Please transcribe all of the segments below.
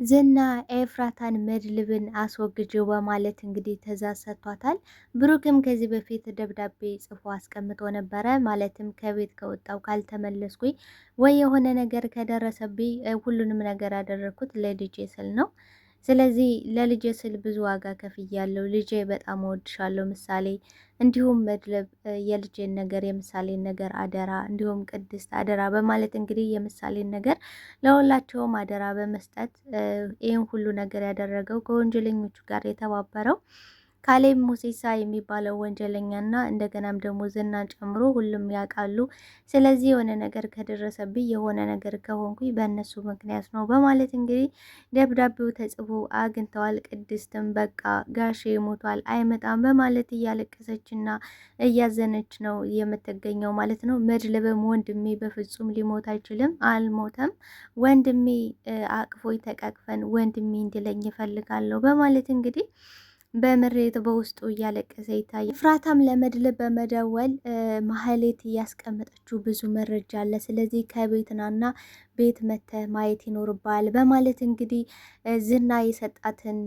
ዝና ኤፍራታን መድልብን አስወግጅው በማለት እንግዲህ ትዕዛዝ ሰጥቷታል። ብሩክም ከዚህ በፊት ደብዳቤ ጽፎ አስቀምጦ ነበረ። ማለትም ከቤት ከወጣው ካልተመለስኩኝ ወይ የሆነ ነገር ከደረሰብኝ ሁሉንም ነገር ያደረግኩት ለልጄ ስል ነው። ስለዚህ ለልጄ ስል ብዙ ዋጋ ከፍያለሁ። ልጄ በጣም እወድሻለሁ ምሳሌ፣ እንዲሁም መድለብ የልጄን ነገር የምሳሌን ነገር አደራ፣ እንዲሁም ቅድስት አደራ በማለት እንግዲህ የምሳሌን ነገር ለሁላቸውም አደራ በመስጠት ይህን ሁሉ ነገር ያደረገው ከወንጀለኞቹ ጋር የተባበረው ካሌብ ሙሴሳ የሚባለው ወንጀለኛና እንደገናም ደግሞ ዝናን ጨምሮ ሁሉም ያውቃሉ። ስለዚህ የሆነ ነገር ከደረሰብኝ የሆነ ነገር ከሆንኩኝ በእነሱ ምክንያት ነው በማለት እንግዲህ ደብዳቤው ተጽፎ አግኝተዋል። ቅድስትም በቃ ጋሼ ሞቷል አይመጣም በማለት እያለቀሰችና እያዘነች ነው የምትገኘው ማለት ነው። መድልብም ወንድሜ በፍጹም ሊሞት አይችልም፣ አልሞተም፣ ወንድሜ አቅፎይ ተቃቅፈን ወንድሜ እንዲለኝ ይፈልጋለሁ በማለት እንግዲህ በምሬት በውስጡ እያለቀሰ ይታያል። ኤፍራታም ለመድልብ በመደወል ማህሌት እያስቀመጠችው ብዙ መረጃ አለ፣ ስለዚህ ከቤትናና ቤት መተ ማየት ይኖርባል በማለት እንግዲህ ዝና የሰጣትን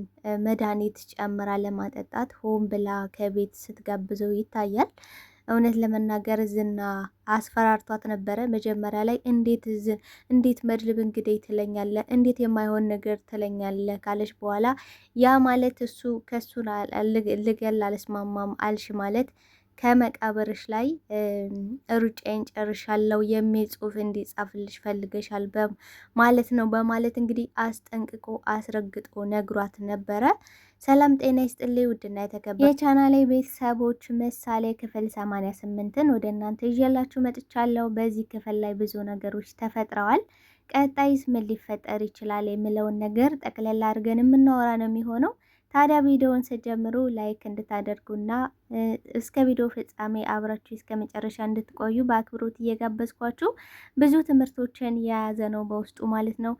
መድኃኒት ጨምራ ለማጠጣት ሆን ብላ ከቤት ስትጋብዘው ይታያል። እውነት ለመናገር ዝና አስፈራርቷት ነበረ መጀመሪያ ላይ። እንዴት መድልብ እንግዲህ ትለኛለ፣ እንዴት የማይሆን ነገር ትለኛለ ካለች በኋላ ያ ማለት እሱ ከሱ ልገል አልስማማም አልሽ ማለት ከመቃብርሽ ላይ ሩጫዬን ጨርሻለሁ የሚል ጽሑፍ እንዲጻፍልሽ ፈልገሻል ማለት ነው በማለት እንግዲህ አስጠንቅቆ አስረግጦ ነግሯት ነበረ። ሰላም ጤና ይስጥልኝ ውድና የተከበረ የቻናሌ ቤተሰቦች ምሳሌ ክፍል 88ን ወደ እናንተ ይዤላችሁ መጥቻለሁ። በዚህ ክፍል ላይ ብዙ ነገሮች ተፈጥረዋል። ቀጣይስ ምን ሊፈጠር ይችላል የሚለውን ነገር ጠቅለላ አድርገን የምናወራ ነው የሚሆነው። ታዲያ ቪዲዮውን ስትጀምሩ ላይክ እንድታደርጉና እስከ ቪዲዮ ፍጻሜ አብራችሁ እስከ መጨረሻ እንድትቆዩ በአክብሮት እየጋበዝኳችሁ ብዙ ትምህርቶችን የያዘ ነው በውስጡ ማለት ነው።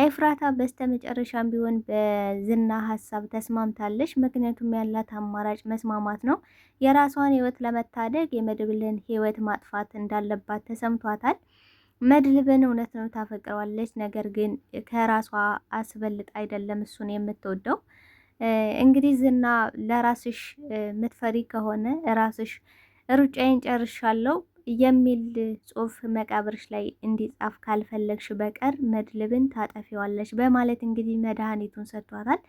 ኤፍራታ በስተመጨረሻም ቢሆን በዝና ሀሳብ ተስማምታለች። ምክንያቱም ያላት አማራጭ መስማማት ነው። የራሷን ሕይወት ለመታደግ የመድብልን ሕይወት ማጥፋት እንዳለባት ተሰምቷታል። መድብልን እውነት ነው ታፈቅረዋለች። ነገር ግን ከራሷ አስበልጥ አይደለም እሱን የምትወደው። እንግዲህ ዝና ለራስሽ ምትፈሪ ከሆነ ራስሽ ሩጫዬን ጨርሻለሁ የሚል ጽሑፍ መቃብርሽ ላይ እንዲጻፍ ካልፈለግሽ በቀር መድልብን ታጠፊዋለሽ በማለት እንግዲህ መድኃኒቱን ሰጥቷታል።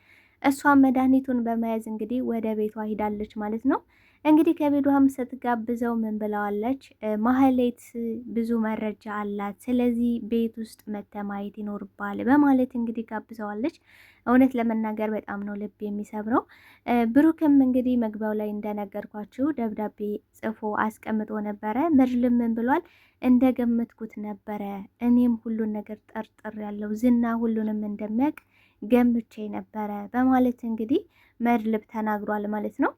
እሷም መድኃኒቱን በመያዝ እንግዲህ ወደ ቤቷ ሂዳለች ማለት ነው። እንግዲህ ከቤቷም ስትጋብዘው ምን ብለዋለች? ማህሌት ብዙ መረጃ አላት፣ ስለዚህ ቤት ውስጥ መተማየት ይኖርባል በማለት እንግዲህ ጋብዘዋለች። እውነት ለመናገር በጣም ነው ልብ የሚሰብረው። ብሩክም እንግዲህ መግቢያው ላይ እንደነገርኳችሁ ደብዳቤ ጽፎ አስቀምጦ ነበረ። መድልም ምን ብሏል? እንደገመትኩት ነበረ፣ እኔም ሁሉን ነገር ጠርጥር ያለው ዝና ሁሉንም እንደሚያውቅ ገምቼ ነበረ በማለት እንግዲህ መድልብ ተናግሯል ማለት ነው።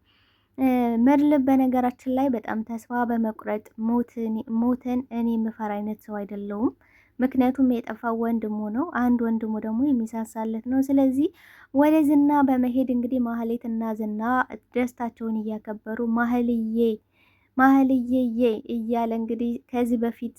መድልብ በነገራችን ላይ በጣም ተስፋ በመቁረጥ ሞትን እኔ የምፈራ አይነት ሰው አይደለውም። ምክንያቱም የጠፋው ወንድሙ ነው። አንድ ወንድሙ ደግሞ የሚሳሳለት ነው። ስለዚህ ወደ ዝና በመሄድ እንግዲህ ማህሌት እና ዝና ደስታቸውን እያከበሩ ማህልዬ እያለ እንግዲህ ከዚህ በፊት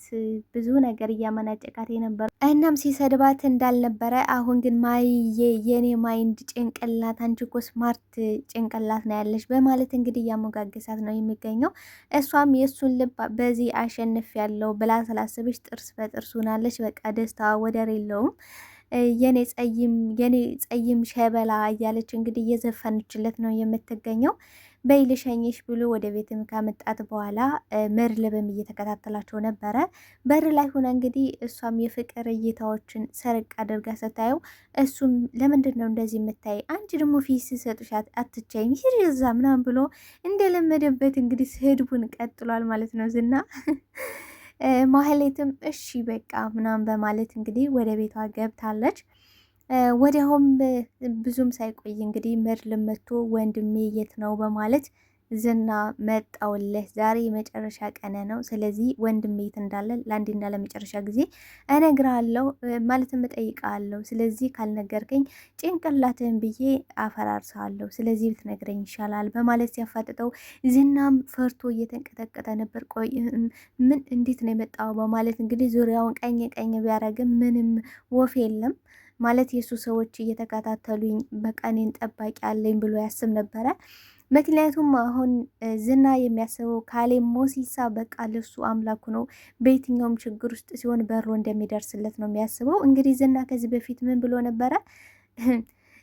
ብዙ ነገር እያመናጨቃት የነበረ እናም ሲሰድባት እንዳልነበረ፣ አሁን ግን ማይዬ የኔ ማይንድ ጭንቅላት አንቺ እኮ ስማርት ጭንቅላት ነው ያለሽ በማለት እንግዲህ እያሞጋገሳት ነው የሚገኘው። እሷም የእሱን ልብ በዚህ አሸንፍ ያለው ብላ ስላስብሽ ጥርስ በጥርስ ሆናለች። በቃ ደስታ ወደር የለውም። የኔ ጸይም ሸበላ እያለች እንግዲህ እየዘፈነችለት ነው የምትገኘው። በይልሸኝሽ ብሎ ወደ ቤትም ካመጣት በኋላ መድልብም እየተከታተላቸው ነበረ። በር ላይ ሆነ እንግዲህ እሷም የፍቅር እይታዎችን ሰረቅ አድርጋ ስታየው እሱም ለምንድን ነው እንደዚህ የምታይ? አንቺ ደግሞ ፊት ሲሰጡሽ አትቻይም ይርዛ ምናምን ብሎ እንደለመደበት እንግዲህ ስድቡን ቀጥሏል ማለት ነው ዝና። ማህሌትም እሺ በቃ ምናምን በማለት እንግዲህ ወደ ቤቷ ገብታለች። ወዲያውም ብዙም ሳይቆይ እንግዲህ መድልብ መጥቶ ወንድሜ የት ነው በማለት ዝና መጣውልህ፣ ዛሬ የመጨረሻ ቀን ነው። ስለዚህ ወንድሜ የት እንዳለ ለአንዴና ለመጨረሻ ጊዜ እነግርሃለሁ ማለትም እጠይቅሃለሁ። ስለዚህ ካልነገርከኝ ጭንቅላትህን ብዬ አፈራርሰሃለሁ። ስለዚህ ብትነግረኝ ይሻላል በማለት ሲያፋጥጠው ዝናም ፈርቶ እየተንቀጠቀጠ ነበር። ቆይ ምን እንዴት ነው የመጣው በማለት እንግዲህ ዙሪያውን ቀኝ ቢያረግም ምንም ወፍ የለም። ማለት የእሱ ሰዎች እየተከታተሉኝ በቃ እኔን ጠባቂ አለኝ ብሎ ያስብ ነበረ። ምክንያቱም አሁን ዝና የሚያስበው ካሌብ ሞሲሳ በቃ ለሱ አምላኩ ነው። በየትኛውም ችግር ውስጥ ሲሆን በሮ እንደሚደርስለት ነው የሚያስበው። እንግዲህ ዝና ከዚህ በፊት ምን ብሎ ነበረ?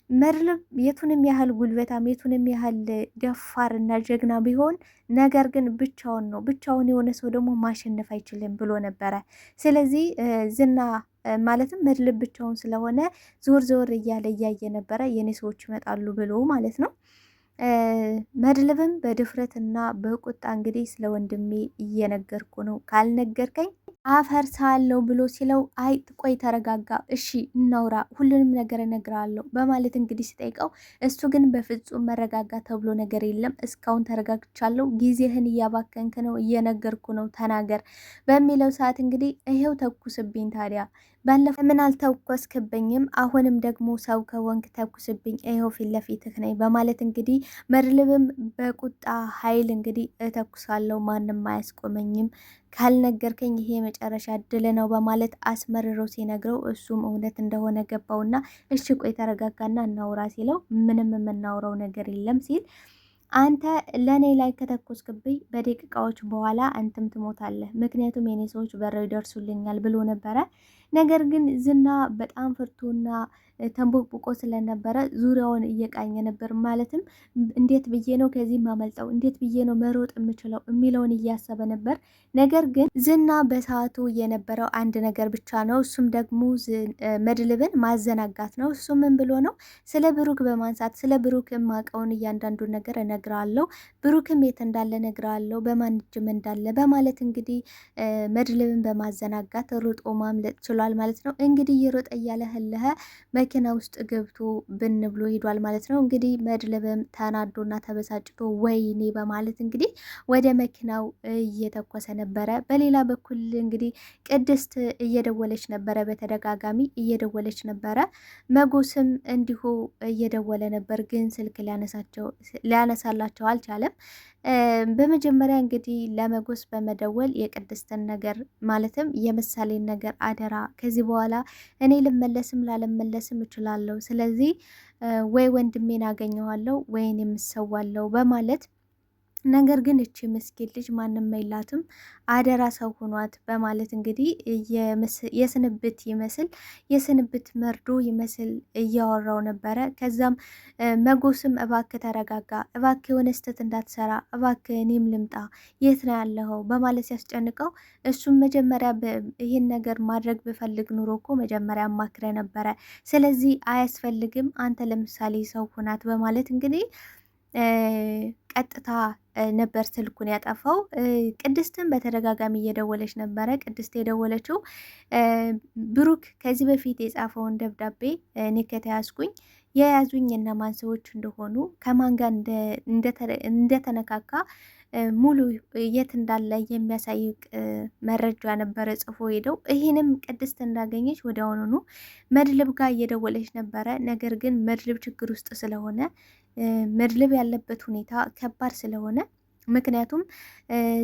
መድብል የቱንም ያህል ጉልበታም የቱንም ያህል ደፋር እና ጀግና ቢሆን ነገር ግን ብቻውን ነው፣ ብቻውን የሆነ ሰው ደግሞ ማሸነፍ አይችልም ብሎ ነበረ። ስለዚህ ዝና ማለትም መድብል ብቻውን ስለሆነ ዞር ዞር እያለ እያየ ነበረ የኔ ሰዎች ይመጣሉ ብሎ ማለት ነው። መድብልም በድፍረትና በቁጣ እንግዲህ ስለ ወንድሜ እየነገርኩ ነው፣ ካልነገርከኝ አፈርሳለሁ ብሎ ሲለው፣ አይ ቆይ ተረጋጋ፣ እሺ እናውራ፣ ሁሉንም ነገር እነግርሃለሁ በማለት እንግዲህ ሲጠይቀው፣ እሱ ግን በፍጹም መረጋጋ ተብሎ ነገር የለም፣ እስካሁን ተረጋግቻለሁ፣ ጊዜህን እያባከንክ ነው፣ እየነገርኩ ነው፣ ተናገር በሚለው ሰዓት እንግዲህ ይሄው ተኩስብኝ ታዲያ ባለፈው ምን አልተኮስክብኝም? አሁንም ደግሞ ሰው ከወንክ ተኩስብኝ፣ ይኸው ፊት ለፊትህ ነኝ በማለት እንግዲህ መድብልም በቁጣ ኃይል እንግዲህ እተኩሳለሁ፣ ማንም አያስቆመኝም፣ ካልነገርከኝ ይሄ መጨረሻ እድል ነው በማለት አስመርሮ ሲነግረው እሱም እውነት እንደሆነ ገባውና እሺ ቆይ ተረጋጋና እናውራ ሲለው ምንም የምናውረው ነገር የለም ሲል አንተ ለእኔ ላይ ከተኮስክብኝ በደቂቃዎች በኋላ አንተም ትሞታለህ፣ ምክንያቱም የኔ ሰዎች በረው ይደርሱልኛል ብሎ ነበረ። ነገር ግን ዝና በጣም ፍርቱና ተንቦቅቦቆ ስለነበረ ዙሪያውን እየቃኘ ነበር። ማለትም እንዴት ብዬ ነው ከዚህ ማመልጠው፣ እንዴት ብዬ ነው መሮጥ የምችለው የሚለውን እያሰበ ነበር። ነገር ግን ዝና በሰዓቱ የነበረው አንድ ነገር ብቻ ነው። እሱም ደግሞ መድብልን ማዘናጋት ነው። እሱ ምን ብሎ ነው? ስለ ብሩክ በማንሳት ስለ ብሩክ የማውቀውን እያንዳንዱን ነገር እነግራለሁ፣ ብሩክም የት እንዳለ እነግራለሁ፣ በማን እጅም እንዳለ በማለት እንግዲህ መድብልን በማዘናጋት ሩጦ ማምለጥ ችሏል ማለት ነው። እንግዲህ እየሮጠ እያለህለህ መኪና ውስጥ ገብቶ ብን ብሎ ሄዷል ማለት ነው። እንግዲህ መድብልም ተናዶና ተበሳጭቶ ወይኔ በማለት እንግዲህ ወደ መኪናው እየተኮሰ ነበረ። በሌላ በኩል እንግዲህ ቅድስት እየደወለች ነበረ፣ በተደጋጋሚ እየደወለች ነበረ። መጎስም እንዲሁ እየደወለ ነበር፣ ግን ስልክ ሊያነሳላቸው አልቻለም። በመጀመሪያ እንግዲህ ለመጎስ በመደወል የቅድስትን ነገር ማለትም የምሳሌን ነገር አደራ፣ ከዚህ በኋላ እኔ ልመለስም ላለመለስም እችላለሁ፣ ስለዚህ ወይ ወንድሜን አገኘዋለሁ ወይን የምሰዋለው በማለት ነገር ግን እቺ ምስኪን ልጅ ማንም የላትም አደራ ሰው ሆኗት በማለት እንግዲህ የስንብት ይመስል የስንብት መርዶ ይመስል እያወራው ነበረ። ከዛም መጎስም እባክህ ተረጋጋ፣ እባክህ የሆነ ስህተት እንዳትሰራ፣ እባክህ እኔም ልምጣ፣ የት ነው ያለኸው በማለት ሲያስጨንቀው እሱም መጀመሪያ ይህን ነገር ማድረግ ብፈልግ ኑሮ እኮ መጀመሪያ አማክረ ነበረ፣ ስለዚህ አያስፈልግም፣ አንተ ለምሳሌ ሰው ሆናት በማለት እንግዲህ ቀጥታ ነበር ስልኩን ያጠፋው። ቅድስትን በተደጋጋሚ እየደወለች ነበረ። ቅድስት የደወለችው ብሩክ ከዚህ በፊት የጻፈውን ደብዳቤ እኔ ከተያዝኩኝ የያዙኝ እነማን ሰዎች እንደሆኑ ከማን ጋር እንደተነካካ ሙሉ የት እንዳለ የሚያሳይ መረጃ ነበረ ጽፎ ሄደው። ይህንም ቅድስት እንዳገኘች ወደ አሁኑኑ መድብል ጋር እየደወለች ነበረ። ነገር ግን መድብል ችግር ውስጥ ስለሆነ መድብል ያለበት ሁኔታ ከባድ ስለሆነ ምክንያቱም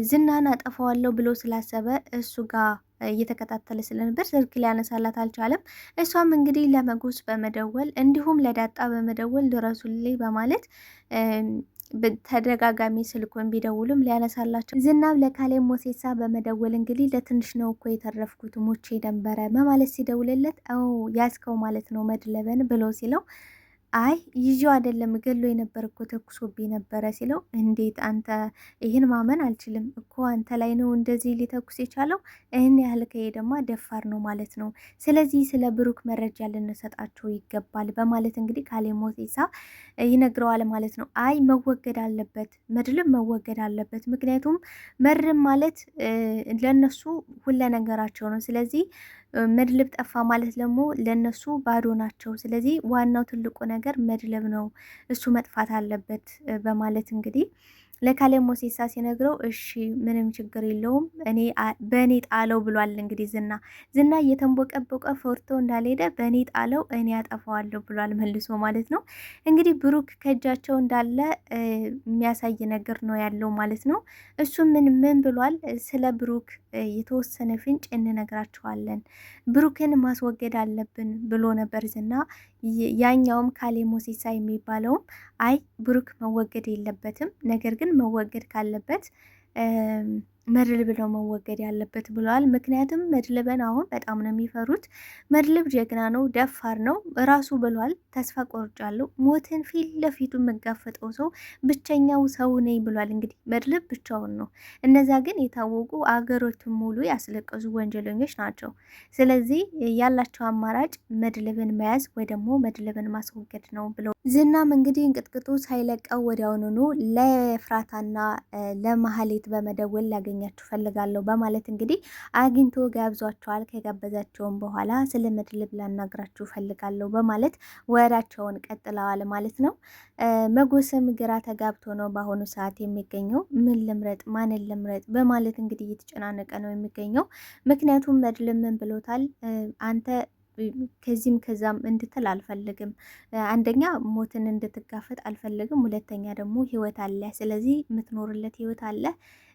ዝናን አጠፋዋለሁ ብሎ ስላሰበ እሱ ጋር እየተከታተለ ስለነበር ስልክ ሊያነሳላት አልቻለም። እሷም እንግዲህ ለመጎስ በመደወል እንዲሁም ለዳጣ በመደወል ድረሱልኝ በማለት ተደጋጋሚ ስልኩን ቢደውሉም ሊያነሳላቸው ዝናብ ለካሌብ ሞሴሳ በመደወል እንግዲህ ለትንሽ ነው እኮ የተረፍኩት ሞቼ ደንበረ በማለት ሲደውልለት ያዝከው ማለት ነው መድብልን ብሎ ሲለው አይ ይዤው አይደለም ገሎ የነበር እኮ ተኩሶብኝ ነበረ ሲለው፣ እንዴት አንተ ይህን ማመን አልችልም እኮ አንተ ላይ ነው እንደዚህ ሊተኩስ የቻለው? ይህን ያህል ከሄደማ ደፋር ነው ማለት ነው። ስለዚህ ስለ ብሩክ መረጃ ልንሰጣቸው ይገባል በማለት እንግዲህ ካሌብ ሞሴሳ ይነግረዋል ማለት ነው። አይ መወገድ አለበት፣ መድብልም መወገድ አለበት። ምክንያቱም መድብል ማለት ለነሱ ሁለ ነገራቸው ነው። ስለዚህ መድብል ጠፋ ማለት ደግሞ ለነሱ ባዶ ናቸው። ስለዚህ ዋናው ትልቁ ነገር መድብል ነው፣ እሱ መጥፋት አለበት በማለት እንግዲህ ለካሌብ ሞሲሳ ሲነግረው እሺ ምንም ችግር የለውም በእኔ ጣለው ብሏል። እንግዲህ ዝና እየተንቦቀቦቀ ፈርቶ እንዳልሄደ በእኔ ጣለው እኔ ያጠፋዋለሁ ብሏል መልሶ ማለት ነው። እንግዲህ ብሩክ ከእጃቸው እንዳለ የሚያሳይ ነገር ነው ያለው ማለት ነው። እሱ ምን ብሏል? ስለ ብሩክ የተወሰነ ፍንጭ እንነግራቸዋለን፣ ብሩክን ማስወገድ አለብን ብሎ ነበር ዝና። ያኛውም ካሌብ ሞሲሳ የሚባለውም አይ ብሩክ መወገድ የለበትም፣ ነገር ግን መወገድ ካለበት መድብል ነው መወገድ ያለበት ብለዋል። ምክንያቱም መድብልን አሁን በጣም ነው የሚፈሩት። መድብል ጀግና ነው፣ ደፋር ነው ራሱ ብሏል። ተስፋ ቆርጫለሁ፣ ሞትን ፊት ለፊቱ የምጋፈጠው ሰው ብቸኛው ሰው ነኝ ብሏል። እንግዲህ መድብል ብቻውን ነው። እነዛ ግን የታወቁ አገሮችን ሙሉ ያስለቀሱ ወንጀለኞች ናቸው። ስለዚህ ያላቸው አማራጭ መድብልን መያዝ ወይ ደግሞ መድብልን ማስወገድ ነው ብለው ዝናም እንግዲህ እንቅጥቅጡ ሳይለቀው ወዲያውኑኑ ለፍራታና ለማህሌት በመደወል ላገኛችሁ ፈልጋለሁ በማለት እንግዲህ አግኝቶ ጋብዟቸዋል። ከጋበዛቸውን በኋላ ስለ መድብል ላናግራችሁ ፈልጋለሁ በማለት ወሬያቸውን ቀጥለዋል ማለት ነው። መጎስም ግራ ተጋብቶ ነው በአሁኑ ሰዓት የሚገኘው። ምን ልምረጥ ማንን ልምረጥ በማለት እንግዲህ እየተጨናነቀ ነው የሚገኘው። ምክንያቱም መድብል ምን ብሎታል? አንተ ከዚህም ከዛም እንድትል አልፈልግም። አንደኛ ሞትን እንድትጋፈጥ አልፈልግም፣ ሁለተኛ ደግሞ ህይወት አለ፣ ስለዚህ የምትኖርለት ህይወት አለ።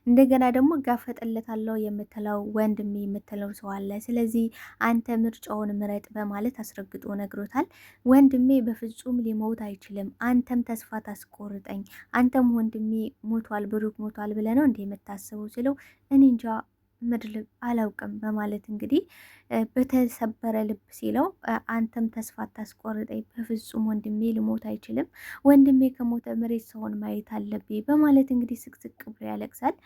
እንደገና ደግሞ እጋፈጥለታለሁ የምትለው ወንድሜ የምትለው ሰው አለ። ስለዚህ አንተ ምርጫውን ምረጥ በማለት አስረግጦ ነግሮታል። ወንድሜ በፍጹም ሊሞት አይችልም፣ አንተም ተስፋ ታስቆርጠኝ፣ አንተም ወንድሜ ሞቷል ብሩክ ሞቷል ብለህ ነው እንደ የምታስበው ሲለው እኔ እንጃ መድብል አላውቅም በማለት እንግዲህ በተሰበረ ልብ ሲለው አንተም ተስፋ ታስቆርጠኝ፣ በፍጹም ወንድሜ ልሞት አይችልም፣ ወንድሜ ከሞተ መሬት ሰውን ማየት አለብኝ በማለት እንግዲህ ስቅስቅ ብሎ ያለቅሳል።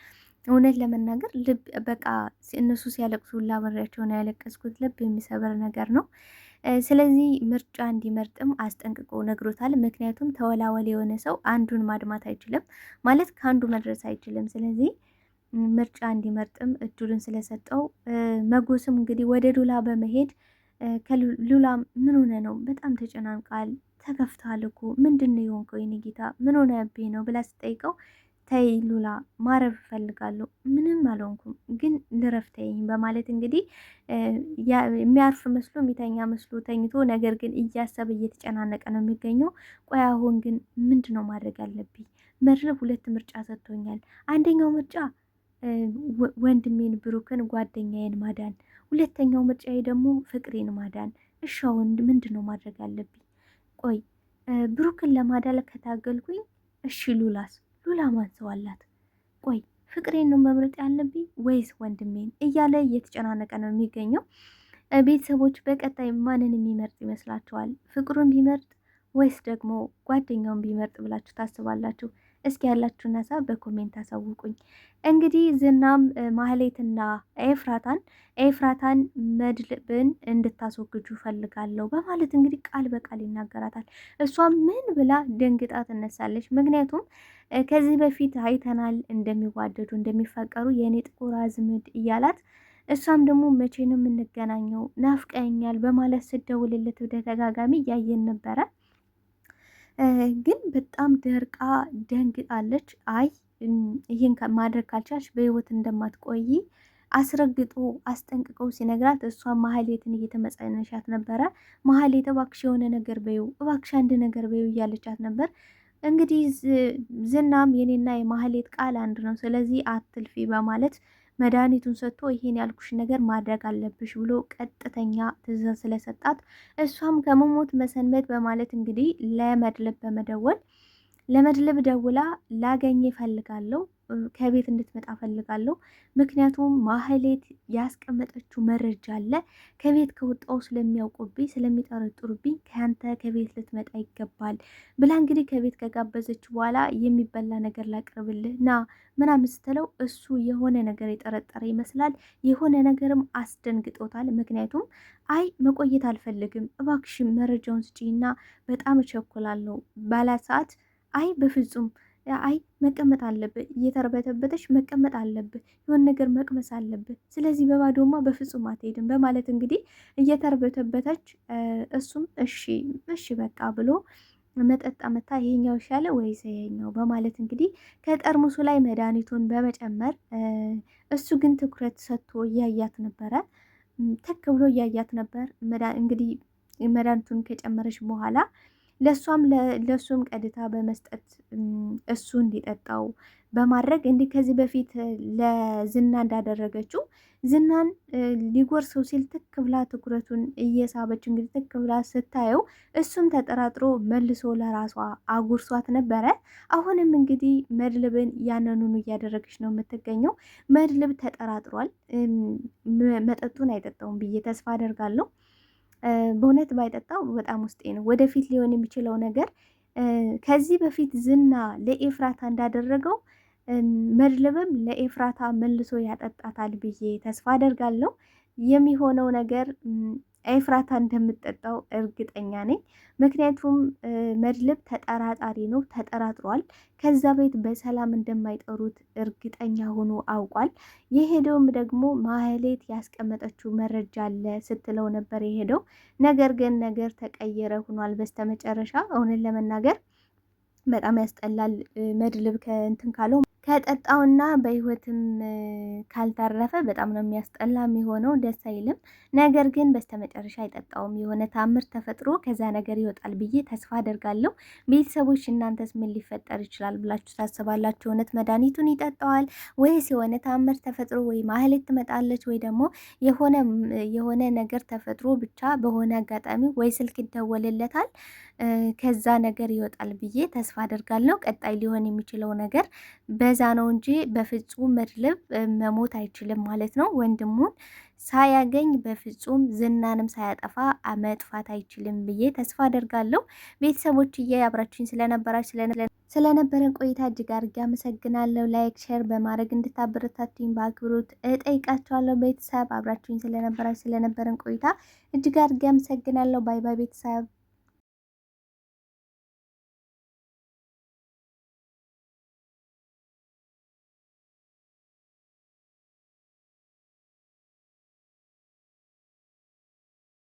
እውነት ለመናገር ልብ በቃ እነሱ ሲያለቅሱ ላበሬያቸው ነው ያለቀስኩት። ልብ የሚሰበር ነገር ነው። ስለዚህ ምርጫ እንዲመርጥም አስጠንቅቆ ነግሮታል። ምክንያቱም ተወላወል የሆነ ሰው አንዱን ማድማት አይችልም ማለት ከአንዱ መድረስ አይችልም። ስለዚህ ምርጫ እንዲመርጥም እድሉን ስለሰጠው መጎስም እንግዲህ ወደ ሉላ በመሄድ ከሉላ ምን ሆነ ነው በጣም ተጨናንቃል፣ ተከፍታል እኮ ምንድን ነው የሆንከው የኔ ጌታ ምን ሆነብኝ ነው ብላ ስጠይቀው ተይ ሉላ ማረፍ እፈልጋለሁ፣ ምንም አልሆንኩም ግን ልረፍ ተይኝ በማለት እንግዲህ የሚያርፍ መስሎ የሚተኛ መስሎ ተኝቶ ነገር ግን እያሰበ እየተጨናነቀ ነው የሚገኘው። ቆይ አሁን ግን ምንድን ነው ማድረግ አለብኝ? መድብል ሁለት ምርጫ ሰጥቶኛል። አንደኛው ምርጫ ወንድሜን ብሩክን ጓደኛዬን ማዳን፣ ሁለተኛው ምርጫዬ ደግሞ ፍቅሬን ማዳን። እሺ አሁን ምንድን ነው ማድረግ አለብኝ? ቆይ ብሩክን ለማዳን ከታገልኩኝ እሺ ሉላስ? ሉላ ማን ሰው አላት? ቆይ ፍቅሬን ነው መምረጥ ያለብኝ ወይስ ወንድሜን? እያለ እየተጨናነቀ ነው የሚገኘው። ቤተሰቦች በቀጣይ ማንን የሚመርጥ ይመስላችኋል? ፍቅሩን ቢመርጥ ወይስ ደግሞ ጓደኛውን ቢመርጥ ብላችሁ ታስባላችሁ? እስኪ ያላችሁን ሀሳብ በኮሜንት አሳውቁኝ። እንግዲህ ዝናም ማህሌትና ኤፍራታን መድብልን እንድታስወግጁ ፈልጋለሁ በማለት እንግዲህ ቃል በቃል ይናገራታል። እሷም ምን ብላ ደንግጣ ትነሳለች። ምክንያቱም ከዚህ በፊት አይተናል እንደሚዋደዱ እንደሚፈቀሩ የእኔ ጥቁር አዝምድ እያላት እሷም ደግሞ መቼ ነው የምንገናኘው ናፍቀኛል በማለት ስደውልለት በተደጋጋሚ እያየን ነበረ። ግን በጣም ደርቃ ደንግጣለች። አይ ይህን ማድረግ ካልቻልሽ በህይወት እንደማትቆይ አስረግጦ አስጠንቅቀው ሲነግራት እሷ ማህሌትን እየተመጸነሻት ነበረ። ማህሌት እባክሽ የሆነ ነገር በይው፣ እባክሽ አንድ ነገር በይው እያለቻት ነበር። እንግዲህ ዝናም የኔና የማህሌት ቃል አንድ ነው፣ ስለዚህ አትልፊ በማለት መድኃኒቱን ሰጥቶ ይሄን ያልኩሽ ነገር ማድረግ አለብሽ ብሎ ቀጥተኛ ትዕዛዝ ስለሰጣት እሷም ከመሞት መሰንበት በማለት እንግዲህ ለመድብል ደውላ ላገኘ እፈልጋለሁ፣ ከቤት እንድትመጣ እፈልጋለሁ። ምክንያቱም ማህሌት ያስቀመጠችው መረጃ አለ፣ ከቤት ከወጣው ስለሚያውቁብኝ ስለሚጠረጥሩብኝ ከአንተ ከቤት ልትመጣ ይገባል ብላ እንግዲህ ከቤት ከጋበዘች በኋላ የሚበላ ነገር ላቅርብልህ ና ምናምን ስትለው እሱ የሆነ ነገር የጠረጠረ ይመስላል። የሆነ ነገርም አስደንግጦታል። ምክንያቱም አይ መቆየት አልፈልግም፣ እባክሽ መረጃውን ስጪና በጣም እቸኩላለሁ ባላት ሰዓት አይ በፍጹም አይ መቀመጥ አለብህ፣ እየተርበተበተች መቀመጥ አለብህ፣ የሆነ ነገር መቅመስ አለብህ፣ ስለዚህ በባዶማ በፍጹም አትሄድም በማለት እንግዲህ እየተርበተበተች እሱም እሺ በቃ ብሎ መጠጥ አመታ ይሄኛው ይሻለ ወይስ ይሄኛው በማለት እንግዲህ ከጠርሙሱ ላይ መድኃኒቱን በመጨመር እሱ ግን ትኩረት ሰጥቶ እያያት ነበረ። ተክ ብሎ እያያት ነበር። እንግዲህ መድኃኒቱን ከጨመረች በኋላ ለእሱም ቀድታ በመስጠት እሱ እንዲጠጣው በማድረግ እንዲህ ከዚህ በፊት ለዝና እንዳደረገችው ዝናን ሊጎርሰው ሲል ትክ ብላ ትኩረቱን እየሳበች እንግዲህ ትክ ብላ ስታየው እሱም ተጠራጥሮ መልሶ ለራሷ አጉርሷት ነበረ። አሁንም እንግዲህ መድልብን ያንኑኑ እያደረገች ነው የምትገኘው። መድልብ ተጠራጥሯል። መጠጡን አይጠጣውም ብዬ ተስፋ አደርጋለሁ። በእውነት ባይጠጣው በጣም ውስጤ ነው። ወደፊት ሊሆን የሚችለው ነገር ከዚህ በፊት ዝና ለኤፍራታ እንዳደረገው መድልብም ለኤፍራታ መልሶ ያጠጣታል ብዬ ተስፋ አደርጋለሁ። የሚሆነው ነገር ኤፍራታ እንደምትጠጣው እርግጠኛ ነኝ። ምክንያቱም መድልብ ተጠራጣሪ ነው፣ ተጠራጥሯል። ከዛ ቤት በሰላም እንደማይጠሩት እርግጠኛ ሆኖ አውቋል። የሄደውም ደግሞ ማህሌት ያስቀመጠችው መረጃ አለ ስትለው ነበር የሄደው። ነገር ግን ነገር ተቀየረ ሆኗል በስተመጨረሻ። እውነት ለመናገር በጣም ያስጠላል። መድልብ ከእንትን ካለው ከጠጣውና በህይወትም ካልታረፈ በጣም ነው የሚያስጠላ የሚሆነው፣ ደስ አይልም። ነገር ግን በስተመጨረሻ አይጠጣውም። የሆነ ታምር ተፈጥሮ ከዛ ነገር ይወጣል ብዬ ተስፋ አደርጋለሁ። ቤተሰቦች እናንተስ ምን ሊፈጠር ይችላል ብላችሁ ታስባላችሁ? እውነት መድኃኒቱን ይጠጣዋል ወይስ የሆነ ታምር ተፈጥሮ ወይ ማህሌት ትመጣለች ወይ ደግሞ የሆነ ነገር ተፈጥሮ ብቻ በሆነ አጋጣሚ ወይ ስልክ ይደወልለታል ከዛ ነገር ይወጣል ብዬ ተስፋ አደርጋለሁ። ቀጣይ ሊሆን የሚችለው ነገር በዛ ነው እንጂ በፍጹም መድልብ መሞት አይችልም ማለት ነው። ወንድሙን ሳያገኝ በፍጹም ዝናንም ሳያጠፋ መጥፋት አይችልም ብዬ ተስፋ አደርጋለሁ። ቤተሰቦችዬ አብራችሁኝ ስለነበረን ቆይታ እጅግ አድርጌ አመሰግናለሁ። ላይክ ሼር በማድረግ እንድታበረታቱኝ በአክብሮት እጠይቃችኋለሁ። ቤተሰብ አብራችሁኝ ስለነበረን ቆይታ እጅግ አድርጌ አመሰግናለሁ። ባይ ባይ ቤተሰብ።